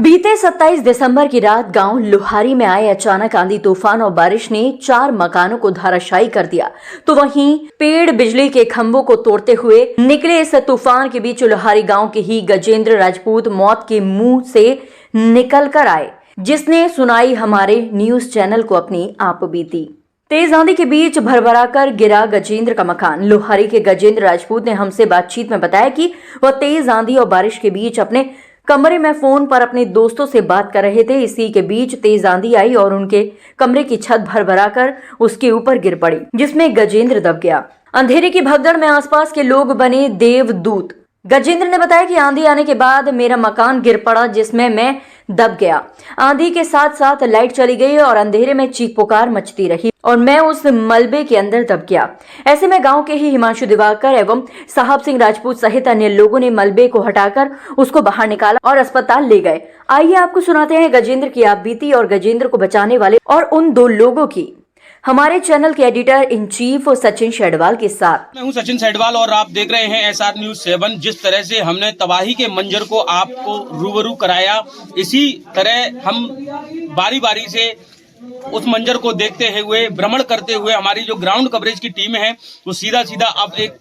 बीते 27 दिसंबर की रात गांव लुहारी में आए अचानक आंधी तूफान और बारिश ने 4 मकानों को धराशायी कर दिया, तो वहीं पेड़ बिजली के खंभों को तोड़ते हुए निकले। इस तूफान के बीच लुहारी गांव के ही गजेंद्र राजपूत मौत के मुंह से निकल कर आए, जिसने सुनाई हमारे न्यूज चैनल को अपनी आपबीती। तेज आंधी के बीच भरभराकर गिरा गजेंद्र का मकान। लुहारी के गजेंद्र राजपूत ने हमसे बातचीत में बताया कि वह तेज आंधी और बारिश के बीच अपने कमरे में फोन पर अपने दोस्तों से बात कर रहे थे। इसी के बीच तेज आंधी आई और उनके कमरे की छत भरभराकर उसके ऊपर गिर पड़ी, जिसमें गजेंद्र दब गया। अंधेरे की भगदड़ में आसपास के लोग बने देवदूत। गजेंद्र ने बताया कि आंधी आने के बाद मेरा मकान गिर पड़ा, जिसमें मैं दब गया। आंधी के साथ साथ लाइट चली गई और अंधेरे में चीख पुकार मचती रही और मैं उस मलबे के अंदर दब गया। ऐसे में गांव के ही हिमांशु दिवाकर एवं साहब सिंह राजपूत सहित अन्य लोगों ने मलबे को हटाकर उसको बाहर निकाला और अस्पताल ले गए। आइए आपको सुनाते हैं गजेंद्र की आपबीती और गजेंद्र को बचाने वाले और उन 2 लोगों की, हमारे चैनल के एडिटर इन चीफ सचिन शेडवाल के साथ। मैं हूं सचिन शेडवाल और आप देख रहे हैं SR News 7। जिस तरह से हमने तबाही के मंजर को आपको रूबरू कराया, इसी तरह हम बारी बारी से उस मंजर को देखते हुए भ्रमण करते हुए हमारी जो ग्राउंड कवरेज की टीम है वो सीधा अब एक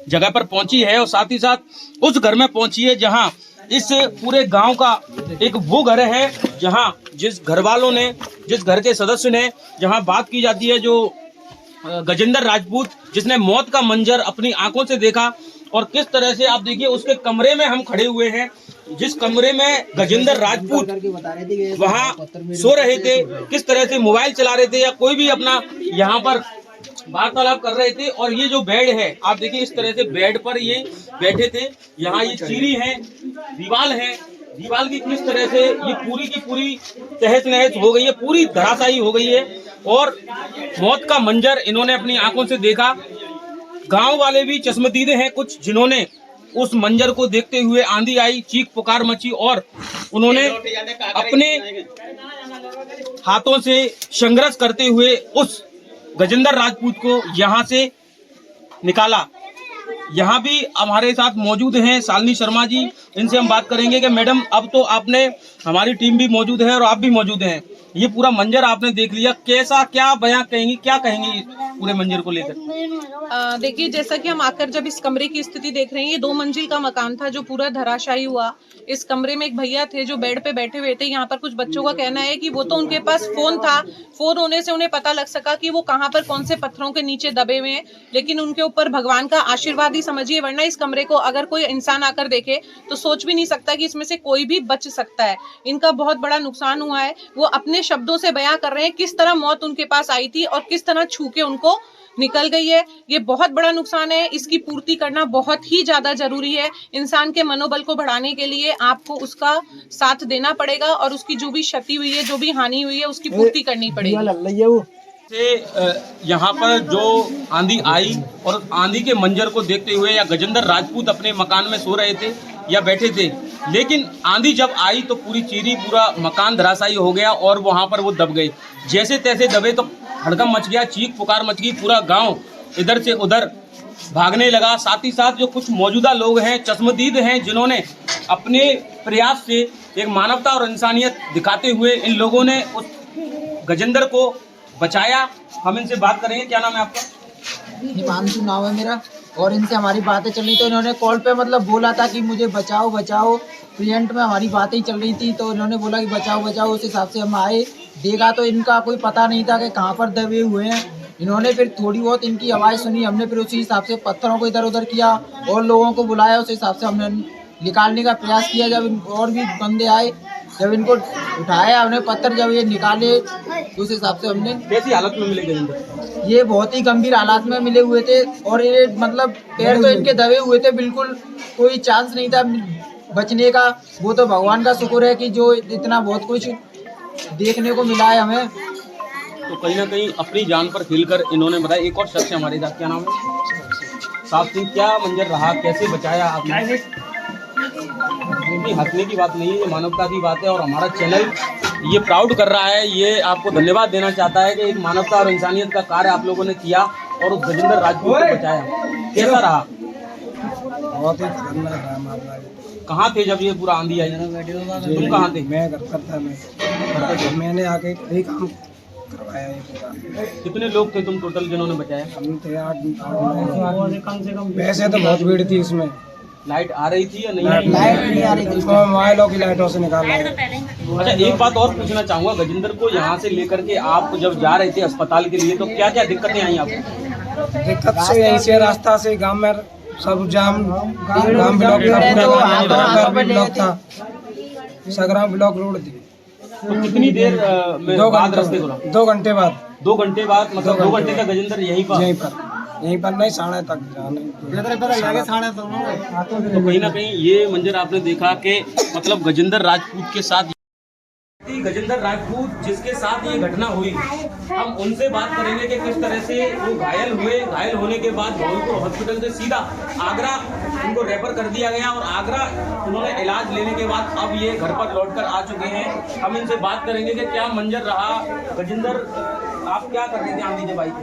जगह पर पहुंची है और साथ ही साथ उस घर में पहुंची है जहां इस पूरे गांव का एक वो घर है जहां जिस घर वालों ने, जिस घर के सदस्य ने, जहां बात की जाती है, जो गजेंद्र राजपूत जिसने मौत का मंजर अपनी आंखों से देखा। और किस तरह से आप देखिए उसके कमरे में हम खड़े हुए हैं, जिस कमरे में गजेंद्र राजपूत वहां सो रहे थे, किस तरह से मोबाइल चला रहे थे या कोई भी अपना यहाँ पर वार्तालाप कर रहे थे। और ये जो बेड है आप देखिए, इस तरह से बेड पर ये बैठे थे। यहाँ ये चीरी है, दीवार है, दीवार की किस तरह से ये पूरी की पूरी तहस नहस हो गई है, पूरी धराशायी हो गई है और मौत का मंजर इन्होंने अपनी आंखों से देखा। गांव वाले भी चश्मदीद हैं कुछ, जिन्होंने उस मंजर को देखते हुए आंधी आई, चीख पुकार मची और उन्होंने अपने हाथों से संघर्ष करते हुए उस गजेंद्र राजपूत को यहाँ से निकाला। यहाँ भी हमारे साथ मौजूद हैं शालिनी शर्मा जी, इनसे हम बात करेंगे कि मैडम अब तो आपने, हमारी टीम भी मौजूद है और आप भी मौजूद हैं, ये पूरा मंजर आपने देख लिया, कैसा क्या बयां कहेंगी, क्या कहेंगी पूरे मंजर को लेकर? देखिए, जैसा कि हम आकर जब इस कमरे की स्थिति देख रहे हैं, ये 2 मंजिल का मकान था जो पूरा धराशायी हुआ। इस कमरे में एक भैया थे जो बेड पे बैठे हुए थे। यहाँ पर कुछ बच्चों का कहना है कि वो तो उनके पास फोन था, फोन होने से उन्हें पता लग सका कि वो कहाँ पर कौन से पत्थरों के नीचे दबे हुए हैं, लेकिन उनके ऊपर भगवान का आशीर्वाद ही समझिए, वरना इस कमरे को अगर कोई इंसान आकर देखे तो सोच भी नहीं सकता कि इसमें से कोई भी बच सकता है। इनका बहुत बड़ा नुकसान हुआ है। वो अपने शब्दों से बयां कर रहे हैं किस तरह मौत उनके पास आई थी और किस तरह छू के उनको निकल गई है। ये बहुत बड़ा नुकसान है, इसकी पूर्ति करना बहुत ही ज्यादा जरूरी है। इंसान के मनोबल को बढ़ाने के लिए आपको उसका साथ देना पड़ेगा और उसकी जो भी क्षति हुई है, जो भी हानि हुई है, उसकी पूर्ति करनी पड़ेगी। यहाँ पर जो आंधी आई और आंधी के मंजर को देखते हुए या गजेंद्र राजपूत अपने मकान में सो रहे थे या बैठे थे, लेकिन आंधी जब आई तो पूरी चीरी, पूरा मकान धराशायी हो गया और वहाँ पर वो दब गए। जैसे तैसे दबे तो हड़कंप मच गया, चीख पुकार मच गई, पूरा गांव इधर से उधर भागने लगा। साथ ही साथ जो कुछ मौजूदा लोग हैं, चश्मदीद हैं, जिन्होंने अपने प्रयास से एक मानवता और इंसानियत दिखाते हुए इन लोगों ने उस गजेंद्र को बचाया। हम इनसे बात करेंगे। क्या नाम है आपका? हिमांशु नाम है मेरा। और इनसे हमारी बातें चल रही, तो इन्होंने कॉल पे मतलब बोला था कि मुझे बचाओ बचाओ। प्रियंट में हमारी बातें चल रही थी तो इन्होंने बोला कि बचाओ बचाओ। उस हिसाब से हम आए, देखा तो इनका कोई पता नहीं था कि कहाँ पर दबे हुए हैं। इन्होंने फिर थोड़ी बहुत इनकी आवाज़ सुनी, हमने फिर उसी हिसाब से पत्थरों को इधर उधर किया और लोगों को बुलाया। उस हिसाब से हमने निकालने का प्रयास किया। जब और भी बंदे आए, जब इनको उठाया हमने पत्थर, जब ये निकाले उस हिसाब से हमने। कैसी हालत में मिले गजेंद्र? ये बहुत ही गंभीर हालात में मिले हुए थे और ये मतलब पैर तो इनके दबे हुए थे, बिल्कुल कोई चांस नहीं था बचने का। वो तो भगवान का शुक्र है कि जो इतना बहुत कुछ देखने को मिला है हमें। तो कहीं ना कहीं अपनी जान पर खेलकर इन्होंने बताया। एक और शख्स हमारे साथ, क्या नाम है? साहब सिंह, क्या मंजर रहा, कैसे बचाया आपने? क्योंकि हंसने की बात नहीं है, ये मानवता की बात है और हमारा चैनल ये प्राउड कर रहा है, ये आपको धन्यवाद देना चाहता है कि एक मानवता और इंसानियत का कार्य आप लोगों ने किया और उस गजेंद्र राजपूत को बचाया। कैसा रहा? बहुत ही खतरनाक रहा मामला। कहाँ थे जब ये पूरा आंधी आई? तुम कहाँ थे? मैं घर पर था। मैंने आके यही काम करवाया ये पूरा। कितने लोग थे तुम टोटल जिन्होंने बचाया? हम थे 8 कम से कम। वैसे तो बहुत भीड़ थी इसमें। लाइट आ रही थी या नहीं? लाइट नहीं आ रही थी। इसको मोबाइलों की लाइटों से निकाला है। अच्छा, एक बात और पूछना चाहूंगा, गजेंद्र को यहाँ से लेकर के आप जब जा रहे थे अस्पताल के लिए तो क्या क्या दिक्कतें आई आपको? दिक्कत से यहीं से रास्ता से गांव में सब जाम, गांव ब्लॉक था, ब्लॉक था, सगराम ब्लॉक रोड थी। तो कितनी देर में बाद रास्ते खुला? 2 घंटे बाद। 2 घंटे बाद, मतलब 2 घंटे तक गजेंद्र यहीं पर नहीं, 7:30 तक जाने। तो कहीं ना कहीं ये मंजर आपने देखा कि मतलब गजेंद्र राजपूत के साथ, गजेंद्र राजपूत जिसके साथ ये घटना हुई, हम उनसे बात करेंगे कि किस तरह से वो घायल हुए। घायल होने के बाद धौलपुर हॉस्पिटल से सीधा आगरा उनको रेफर कर दिया गया और आगरा उन्होंने इलाज लेने के बाद अब ये घर पर लौटकर आ चुके हैं। हम इनसे बात करेंगे कि क्या मंजर रहा। गजेंद्र, आप क्या कर रहे थे आंधी जब आई थी?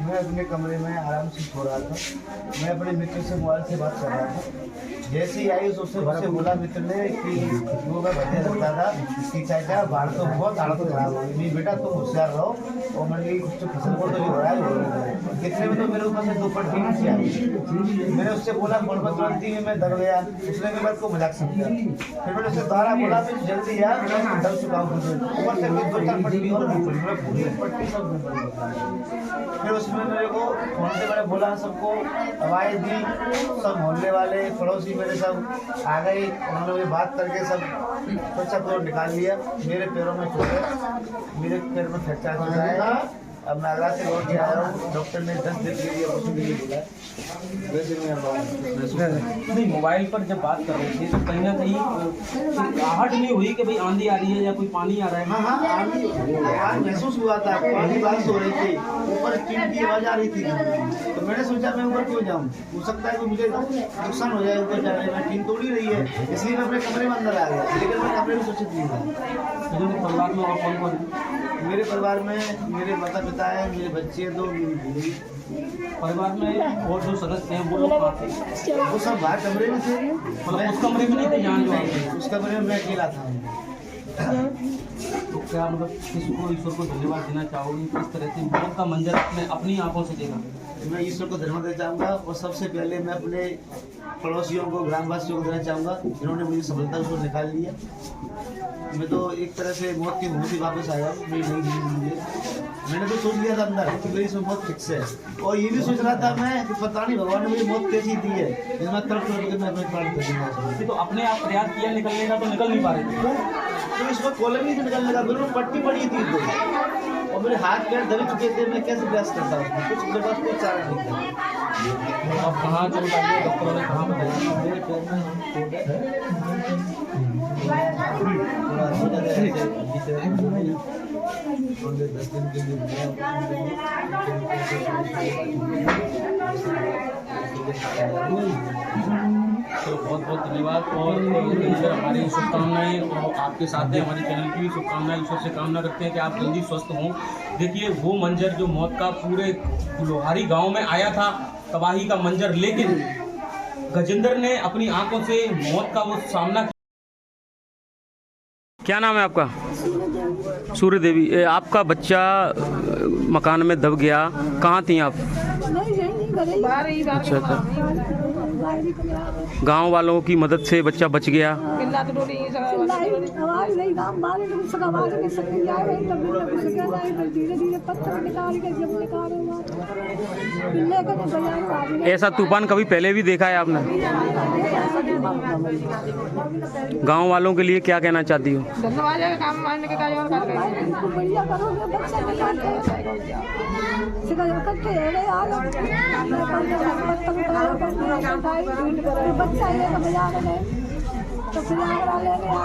मैं अपने कमरे में आराम से सो रहा था। मैं अपने मित्र से मोबाइल से बात कर रहा था। जैसे ही आई उससे बोला मित्र ने कि वो मैं भजन रखता था कि चाचा बाहर तो बहुत हालत खराब हो गई, बेटा तुम होशियार रहो और मैंने कुछ तो फसल को तो नहीं हो रहा है। कितने में तो मेरे ऊपर से 2 पट्टी नीचे आई। मैंने उससे बोला फोन पर तुरंत ही मैं डर गया। उसने भी मेरे को मजाक समझा। फिर मैंने उससे दोबारा बोला फिर जल्दी यार मैं डर चुका हूँ। ऊपर से 2-4 पट्टी और पूरी पट्टी सब। फिर उसमें मेरे को फोन से मैंने बोला सबको, आवाज़ दी, सब मोहल्ले वाले पड़ोसी मेरे सब आ गए। उन्होंने मुझे बात करके सब बच्चा को निकाल लिया। मेरे पैरों में चोट है, मेरे पैर में फ्रैक्चर हो रहा है। अब मैं आगरा से लौट के आया हूँ। डॉक्टर ने 10 दिन के लिए कुछ नहीं बोला। वैसे मैं नहीं, मोबाइल पर जब बात कर रहे थे तो कहीं ना कहीं आहट नहीं हुई कि भाई आंधी आ रही है या कोई पानी आ रहा है? हाँ, आंधी महसूस हुआ था। पानी बारिश हो रही थी, ऊपर टीम की आवाज़ आ रही थी। तो मैंने सोचा मैं ऊपर क्यों जाऊँ, हो सकता है कि मुझे नुकसान हो जाए ऊपर जाने में। टीम तोड़ ही रही है, इसलिए मैं अपने कमरे में अंदर आ गया। लेकिन मैं कमरे में सुरक्षित नहीं था। परिवार में और कौन कौन? मेरे परिवार में मेरे माता पिता है, मेरे बच्चे 2, मेरी बीवी। परिवार में और जो सदस्य हैं वो लोग कहाँ थे? वो सब बाहर कमरे में थे। मतलब उस कमरे में नहीं थे जहाँ जो आए थे? उस कमरे में मैं अकेला था। तो क्या मतलब किसको ईश्वर को धन्यवाद देना चाहोगे किस तरह से मौत का मंजर आपने अपनी आंखों से देखा? मैं ईश्वर को धन्यवाद देना चाहूँगा और सबसे पहले मैं अपने पड़ोसियों को, ग्रामवासियों को देना चाहूँगा जिन्होंने मुझे सफलता से निकाल लिया। मैं तो एक तरह से मौत की मुँह से वापस आया हूँ। मेरी नई जिंदगी है। मैंने तो सोच लिया था अंदर कि मेरी इसमें मौत फिक्स है, और ये भी सोच रहा था मैं कि पता नहीं भगवान ने मुझे मौत कैसी दी है, इसमें तड़प करके मैं अपने प्राण कर दूंगा। तो अपने आप प्रयास किया निकलने का तो निकल नहीं पा रहे थे? तो इसमें कॉलम ही से निकलने का, दोनों पट्टी पड़ी थी तो, और मेरे हाथ पैर दबे चुके थे। मैं कैसे प्रयास करता हूँ, कुछ मेरे पास कोई चारा नहीं था। अब कहाँ चल रहा है? डॉक्टरों ने कहाँ बताया? मेरे पैर में चोट है। थोड़ा हो जाता है, 10 दिन के लिए तो बहुत बहुत धन्यवाद। और गजेंद्र, हमारी शुभकामनाएं और आपके साथ हैं, हमारी चैनल की भी शुभकामनाएं। ईश्वर से कामना करते हैं कि आप जल्दी स्वस्थ हों। देखिए वो मंजर जो मौत का पूरे लोहारी गांव में आया था, तबाही का मंजर, लेकिन गजेंद्र ने अपनी आंखों से मौत का वो सामना किया। क्या नाम है आपका? सूर्य देवी। आपका बच्चा मकान में दब गया, कहाँ थी आप? अच्छा अच्छा। गांव वालों की मदद से बच्चा बच गया। ऐसा तूफान कभी पहले भी देखा है आपने? गांव वालों के लिए क्या कहना चाहती हो? बच्चा लेकर बाजार में तो फिर आगरा लेने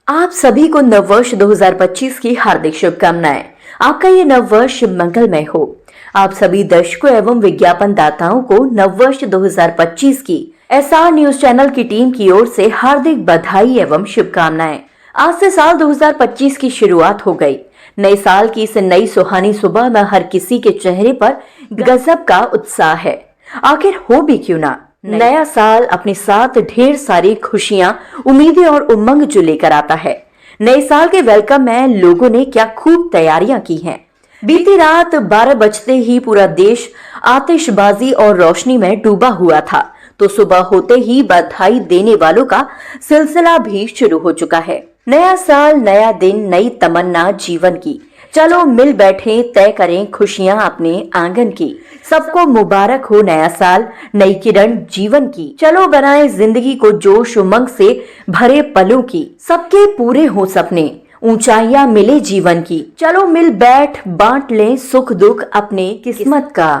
आप सभी को नववर्ष 2025 की हार्दिक शुभकामनाएं। आपका ये नववर्ष मंगलमय हो। आप सभी दर्शकों एवं विज्ञापन दाताओं को नववर्ष 2025 की एसआर न्यूज चैनल की टीम की ओर से हार्दिक बधाई एवं शुभकामनाएं। आज से साल 2025 की शुरुआत हो गई। नए साल की इस नई सुहानी सुबह में हर किसी के चेहरे पर गजब का उत्साह है। आखिर हो भी क्यों ना, नया साल अपने साथ ढेर सारी खुशियां, उम्मीदें और उमंग जो लेकर आता है। नए साल के वेलकम में लोगों ने क्या खूब तैयारियां की हैं। बीती रात 12 बजते ही पूरा देश आतिशबाजी और रोशनी में डूबा हुआ था, तो सुबह होते ही बधाई देने वालों का सिलसिला भी शुरू हो चुका है। नया साल, नया दिन, नई तमन्ना जीवन की। चलो मिल बैठे, तय करें खुशियां अपने आंगन की। सबको मुबारक हो नया साल, नई किरण जीवन की। चलो बनाए जिंदगी को जोश उमंग से भरे पलों की। सबके पूरे हो सपने, ऊंचाइयां मिले जीवन की। चलो मिल बैठ बांट लें सुख दुख अपने किस्मत का।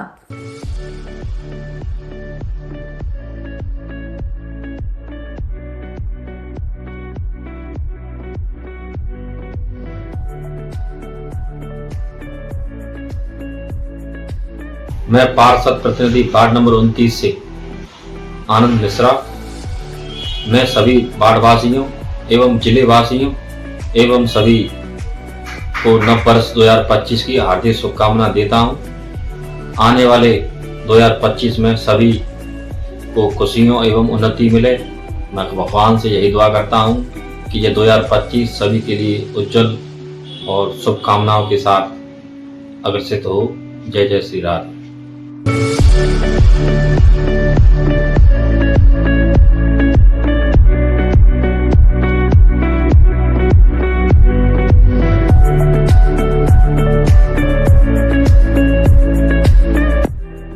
मैं पार्षद प्रतिनिधि वार्ड नंबर 29 से आनंद मिश्रा, मैं सभी वार्डवासियों एवं जिले वासियों एवं सभी को नव वर्ष 2025 की हार्दिक शुभकामना देता हूं। आने वाले 2025 में सभी को खुशियों एवं उन्नति मिले। मैं भगवान से यही दुआ करता हूं कि ये 2025 सभी के लिए उज्जवल और शुभकामनाओं के साथ अग्रसित हो। जय जय श्री राम।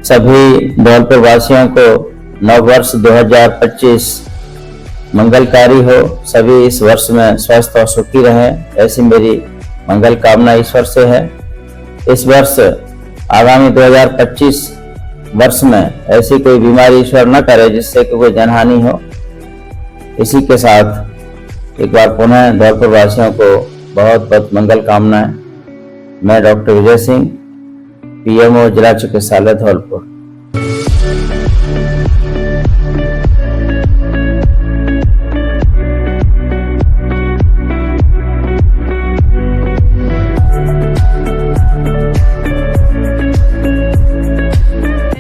सभी धौलपुर वासियों को नव वर्ष 2025 मंगलकारी हो। सभी इस वर्ष में स्वस्थ और सुखी रहें, ऐसी मेरी मंगल कामना ईश्वर से है। इस वर्ष आगामी 2025 वर्ष में ऐसी कोई बीमारी ईश्वर न करे जिससे कि कोई जनहानि हो। इसी के साथ एक बार पुनः धौलपुर वासियों को बहुत बहुत मंगल कामनाएं। मैं डॉक्टर विजय सिंह, पीएमओ जिला चिकित्सालय धौलपुर।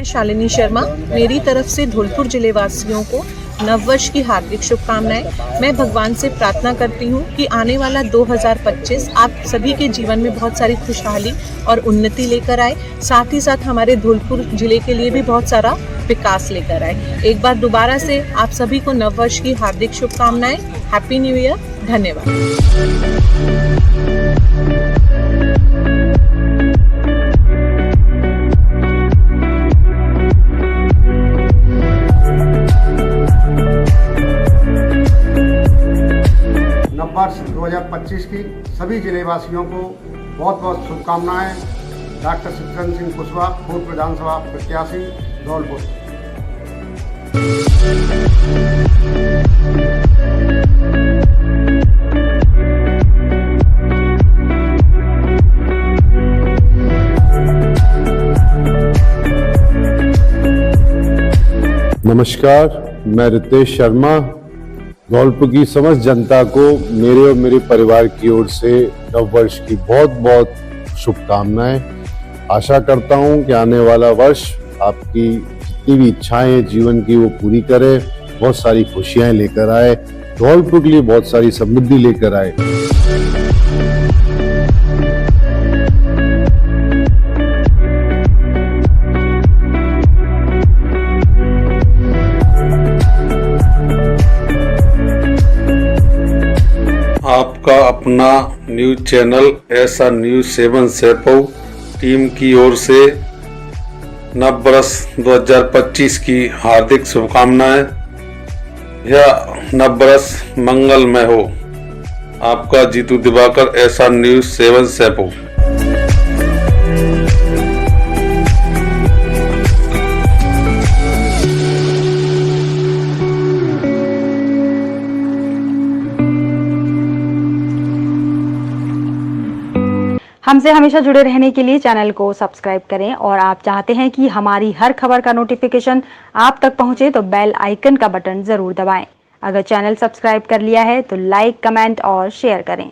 शालिनी शर्मा, मेरी तरफ से धौलपुर जिले वासियों को नववर्ष की हार्दिक शुभकामनाएं। मैं भगवान से प्रार्थना करती हूं कि आने वाला 2025 आप सभी के जीवन में बहुत सारी खुशहाली और उन्नति लेकर आए, साथ ही साथ हमारे धौलपुर जिले के लिए भी बहुत सारा विकास लेकर आए। एक बार दोबारा से आप सभी को नववर्ष की हार्दिक शुभकामनाएं। Happy new year. धन्यवाद। वर्ष 2025 की सभी जिलेवासियों को बहुत बहुत शुभकामनाएं। डॉक्टर शिवचंद्र सिंह कुशवाहा, पूर्व विधानसभा प्रत्याशी, धौलपुर। नमस्कार, मैं रितेश शर्मा। धौलपुर की समस्त जनता को मेरे और मेरे परिवार की ओर से नव वर्ष की बहुत बहुत शुभकामनाएं। आशा करता हूं कि आने वाला वर्ष आपकी जितनी भी इच्छाएं जीवन की वो पूरी करे, बहुत सारी खुशियां लेकर आए, धौलपुर के लिए बहुत सारी समृद्धि लेकर आए। आपका अपना न्यूज चैनल एसआर न्यूज 7 सेपो टीम की ओर से नव वर्ष 2025 की हार्दिक शुभकामनाएं। यह नव वर्ष मंगलमय हो। आपका जीतू दिवाकर, एसआर न्यूज 7 सेपो। हमसे हमेशा जुड़े रहने के लिए चैनल को सब्सक्राइब करें और आप चाहते हैं कि हमारी हर खबर का नोटिफिकेशन आप तक पहुंचे तो बेल आइकन का बटन जरूर दबाएं। अगर चैनल सब्सक्राइब कर लिया है तो लाइक, कमेंट और शेयर करें।